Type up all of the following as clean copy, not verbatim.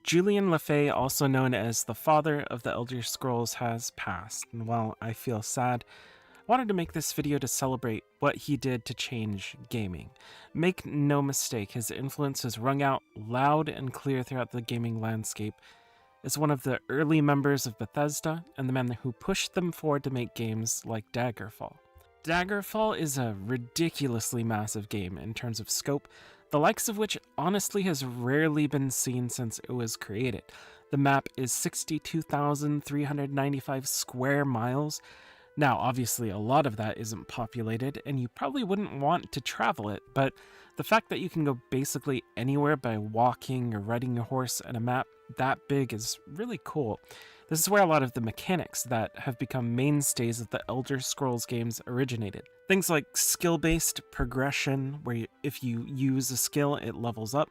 Julian LeFay, also known as the father of the Elder Scrolls, has passed, and while I feel sad, I wanted to make this video to celebrate what he did to change gaming. Make no mistake, his influence has rung out loud and clear throughout the gaming landscape. As one of the early members of Bethesda, and the man who pushed them forward to make games like Daggerfall. Daggerfall is a ridiculously massive game in terms of scope, the likes of which honestly has rarely been seen since it was created. The map is 62,395 square miles. Now, obviously, a lot of that isn't populated, and you probably wouldn't want to travel it, but the fact that you can go basically anywhere by walking or riding your horse on a map that big is really cool. This is where a lot of the mechanics that have become mainstays of the Elder Scrolls games originated. Things like skill-based progression, where if you use a skill, it levels up,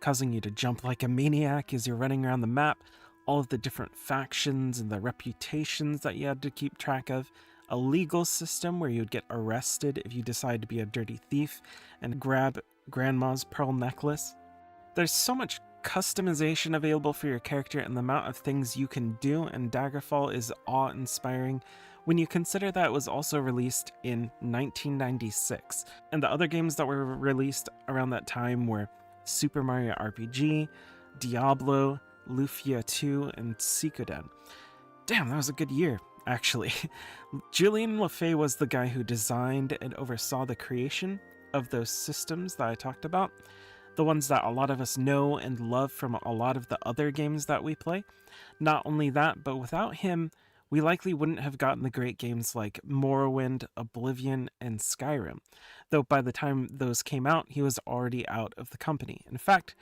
causing you to jump like a maniac as you're running around the map, all of the different factions and the reputations that you had to keep track of, a legal system where you'd get arrested if you decide to be a dirty thief and grab Grandma's pearl necklace. There's so much customization available for your character, and the amount of things you can do in Daggerfall is awe-inspiring when you consider that it was also released in 1996, and the other games that were released around that time were Super Mario RPG, Diablo, Lufia 2, and Suikoden. Damn, that was a good year, actually. Julian LeFay was the guy who designed and oversaw the creation of those systems that I talked about, the ones that a lot of us know and love from a lot of the other games that we play. Not only that, but without him, we likely wouldn't have gotten the great games like Morrowind, Oblivion, and Skyrim, though by the time those came out, he was already out of the company. In fact,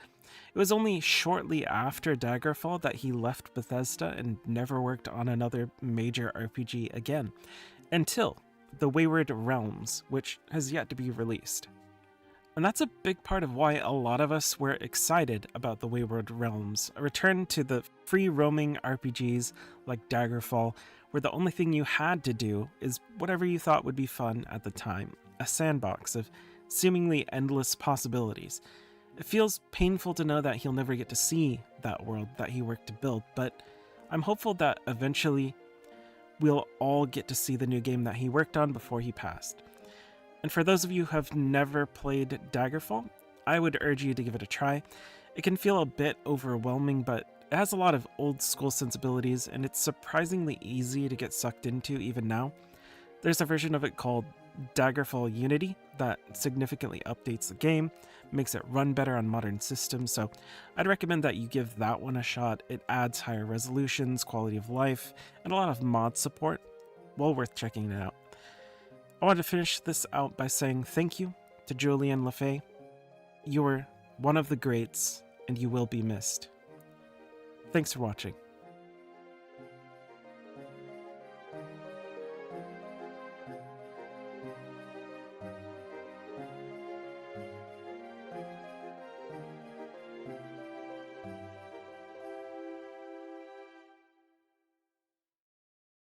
it was only shortly after Daggerfall that he left Bethesda and never worked on another major RPG again, until The Wayward Realms, which has yet to be released. And that's a big part of why a lot of us were excited about The Wayward Realms, a return to the free-roaming RPGs like Daggerfall, where the only thing you had to do is whatever you thought would be fun at the time, a sandbox of seemingly endless possibilities. It feels painful to know that he'll never get to see that world that he worked to build, but I'm hopeful that eventually we'll all get to see the new game that he worked on before he passed. And for those of you who have never played Daggerfall, I would urge you to give it a try. It can feel a bit overwhelming, but it has a lot of old school sensibilities, and it's surprisingly easy to get sucked into even now. There's a version of it called Daggerfall Unity that significantly updates the game, makes it run better on modern systems, so I'd recommend that you give that one a shot. It adds higher resolutions, quality of life, and a lot of mod support. Well worth checking it out. I want to finish this out by saying thank you to Julian LeFay. You were one of the greats, and you will be missed. Thanks for watching.